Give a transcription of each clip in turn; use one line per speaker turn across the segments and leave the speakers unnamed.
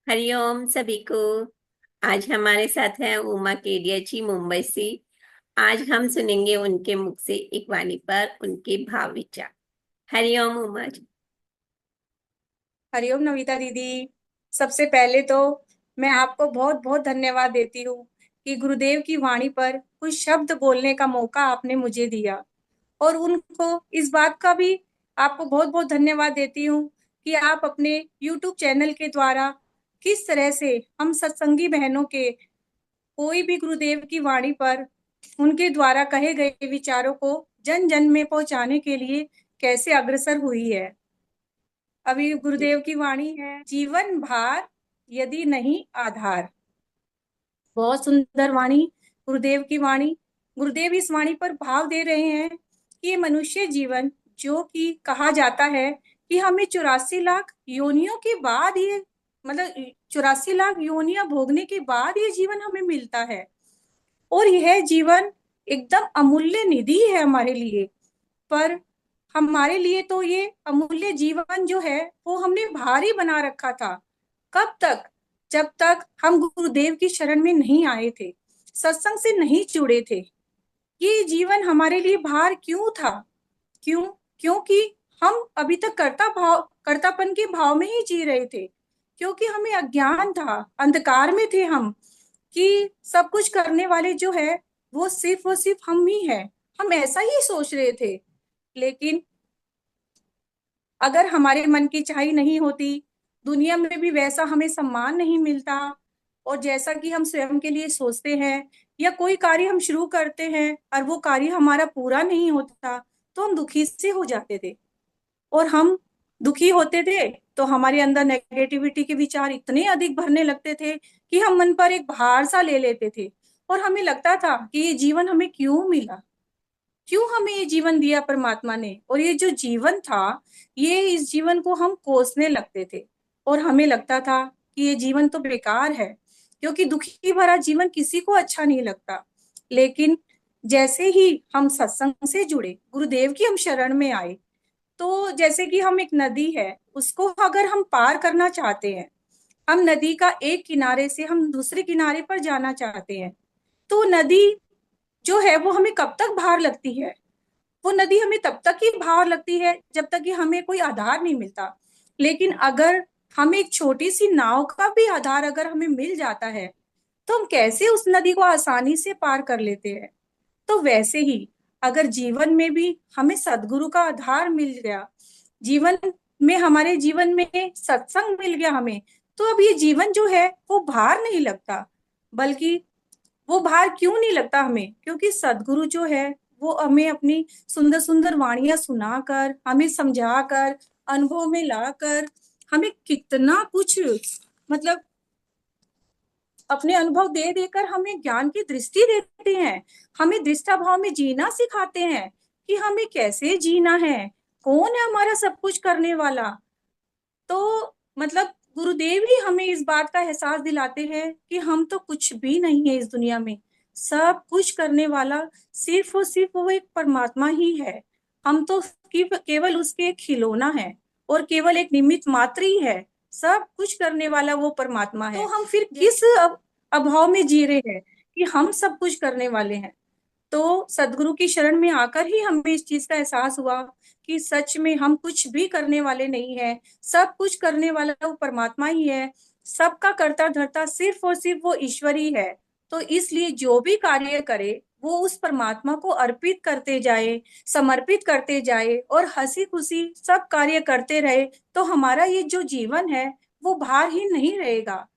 हरिओम सभी को। आज हमारे साथ है उमा केडिया जी मुंबई से। आज हम सुनेंगे उनके मुख से एक वाणी पर उनके भाव विचार। हरिओम उमा जी।
हरिओम नविता दीदी। सबसे पहले तो मैं आपको बहुत बहुत धन्यवाद देती हूँ कि गुरुदेव की वाणी पर कुछ शब्द बोलने का मौका आपने मुझे दिया। और उनको इस बात का भी आपको बहुत बहुत धन्यवाद देती हूँ कि आप अपने YouTube चैनल के द्वारा किस तरह से हम सत्संगी बहनों के कोई भी गुरुदेव की वाणी पर उनके द्वारा कहे गए विचारों को जन जन में पहुंचाने के लिए कैसे अग्रसर हुई है। अभी गुरुदेव की वाणी है, जीवन भार यदि नहीं आधार। बहुत सुंदर वाणी, गुरुदेव की वाणी। गुरुदेव इस वाणी पर भाव दे रहे हैं कि ये मनुष्य जीवन, जो कि कहा जाता है कि हमें 84 लाख योनियों के बाद ये, मतलब 84 लाख योनियां भोगने के बाद ये जीवन हमें मिलता है। और यह जीवन एकदम अमूल्य निधि है हमारे लिए। पर हमारे लिए तो ये अमूल्य जीवन जो है वो हमने भारी बना रखा था। कब तक? जब तक हम गुरुदेव की शरण में नहीं आए थे, सत्संग से नहीं जुड़े थे। ये जीवन हमारे लिए भार क्यों था? क्यों? क्योंकि हम अभी तक कर्तापन के भाव में ही जी रहे थे। क्योंकि हमें अज्ञान था, अंधकार में थे हम, कि सब कुछ करने वाले जो है वो सिर्फ और सिर्फ हम ही है। हम ऐसा ही सोच रहे थे। लेकिन अगर हमारे मन की चाही नहीं होती, दुनिया में भी वैसा हमें सम्मान नहीं मिलता, और जैसा कि हम स्वयं के लिए सोचते हैं, या कोई कार्य हम शुरू करते हैं और वो कार्य हमारा पूरा नहीं होता, तो हम दुखी से हो जाते थे। और हम दुखी होते थे तो हमारे अंदर नेगेटिविटी के विचार इतने अधिक भरने लगते थे कि हम मन पर एक भार सा ले लेते थे। और हमें लगता था कि ये जीवन हमें क्यों मिला, क्यों हमें ये जीवन दिया परमात्मा ने। और ये जो जीवन था, ये इस जीवन को हम कोसने लगते थे। और हमें लगता था कि ये जीवन तो बेकार है, क्योंकि दुखी भरा जीवन किसी को अच्छा नहीं लगता। लेकिन जैसे ही हम सत्संग से जुड़े, गुरुदेव की हम शरण में आए, तो जैसे कि हम एक नदी है, उसको अगर हम पार करना चाहते हैं, हम नदी का एक किनारे से हम दूसरे किनारे पर जाना चाहते हैं, तो नदी जो है वो हमें कब तक भार लगती है? वो नदी हमें तब तक ही भार लगती है जब तक कि हमें कोई आधार नहीं मिलता। लेकिन अगर हमें एक छोटी सी नाव का भी आधार अगर हमें मिल जाता है, तो हम कैसे उस नदी को आसानी से पार कर लेते हैं। तो वैसे ही अगर जीवन में भी हमें सदगुरु का आधार मिल गया, जीवन में, हमारे जीवन में सत्संग मिल गया हमें, तो अब ये जीवन जो है वो भार नहीं लगता। बल्कि वो भार क्यों नहीं लगता हमें? क्योंकि सदगुरु जो है वो हमें अपनी सुंदर सुंदर वाणियां सुनाकर, हमें समझाकर, अनुभव में लाकर, हमें कितना कुछ, मतलब अपने अनुभव दे देकर हमें ज्ञान की दृष्टि देते हैं। हमें दृष्टा भाव में जीना सिखाते हैं कि हमें कैसे जीना है, कौन है हमारा सब कुछ करने वाला। तो मतलब गुरुदेव ही हमें इस बात का एहसास दिलाते हैं कि हम तो कुछ भी नहीं है इस दुनिया में। सब कुछ करने वाला सिर्फ और सिर्फ वो एक परमात्मा ही है। हम तो केवल उसके एक खिलौना है, और केवल एक निमित्त मात्र ही है। सब कुछ करने वाला वो परमात्मा है। तो हम फिर किस अभाव में जी रहे हैं कि हम सब कुछ करने वाले हैं? तो सदगुरु की शरण में आकर ही हमें इस चीज का एहसास हुआ कि सच में हम कुछ भी करने वाले नहीं है। सब कुछ करने वाला वो परमात्मा ही है। सबका करता धरता सिर्फ और सिर्फ वो ईश्वर ही है। तो इसलिए जो भी कार्य करे वो उस परमात्मा को अर्पित करते जाए, समर्पित करते जाए, और हंसी खुशी सब कार्य करते रहे, तो हमारा ये जो जीवन है वो भार ही नहीं रहेगा।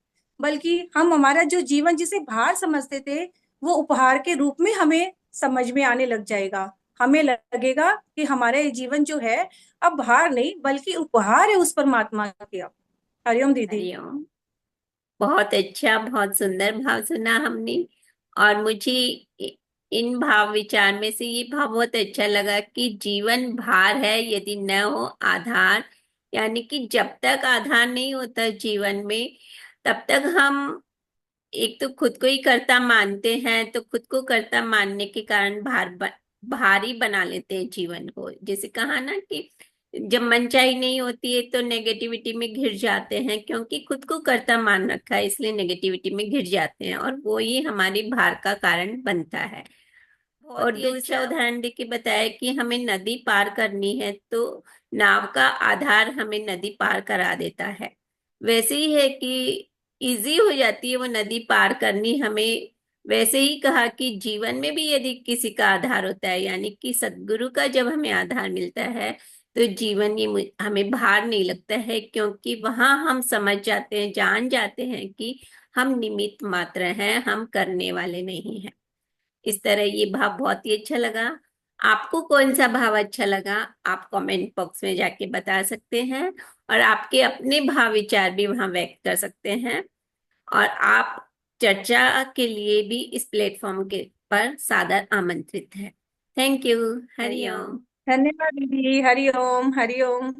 बल्कि हम हमारा जो जीवन जिसे भार समझते थे, वो उपहार के रूप में हमें समझ में आने लग जाएगा। हमें लगेगा कि हमारा ये जीवन जो है अब भार नहीं बल्कि उपहार है उस परमात्मा के। हरिओम दीदी।
हरिओम। बहुत अच्छा, बहुत सुंदर भाव सुना हमने। और मुझे इ- इन भाव विचार में से ये भाव बहुत अच्छा लगा कि जीवन भार है यदि न हो आधार। यानी कि जब तक आधार नहीं होता जीवन में, तब तक हम एक तो खुद को ही कर्ता मानते हैं, तो खुद को कर्ता मानने के कारण भारी बना लेते हैं जीवन को। जैसे कहा ना कि जब मनचाही नहीं होती है तो नेगेटिविटी में घिर जाते हैं, क्योंकि खुद को कर्ता मान रखा है इसलिए नेगेटिविटी में घिर जाते हैं, और वो ही हमारी भार का कारण बनता है। और
बहुत ही
दूसरा
अच्छा।
उदाहरण देके बताया कि हमें नदी पार करनी है तो नाव का आधार हमें नदी पार करा देता है। वैसे ही है कि इजी हो जाती है वो नदी पार करनी हमें। वैसे ही कहा कि जीवन में भी यदि किसी का आधार होता है, यानी कि सदगुरु का जब हमें आधार मिलता है, तो जीवन ये हमें भार नहीं लगता है, क्योंकि वहां हम समझ जाते हैं, जान जाते हैं कि हम निमित्त मात्र हैं, हम करने वाले नहीं हैं। इस तरह ये भाव बहुत ही अच्छा लगा। आपको कौन सा भाव अच्छा लगा, आप कमेंट बॉक्स में जाके बता सकते हैं, और आपके अपने भाव विचार भी वहां व्यक्त कर सकते हैं। और आप चर्चा के लिए भी इस प्लेटफॉर्म के पर सादर आमंत्रित हैं। Thank you.
हरिओम।
हरिओम।
धन्यवाद दीदी। हरिओम हरिओम।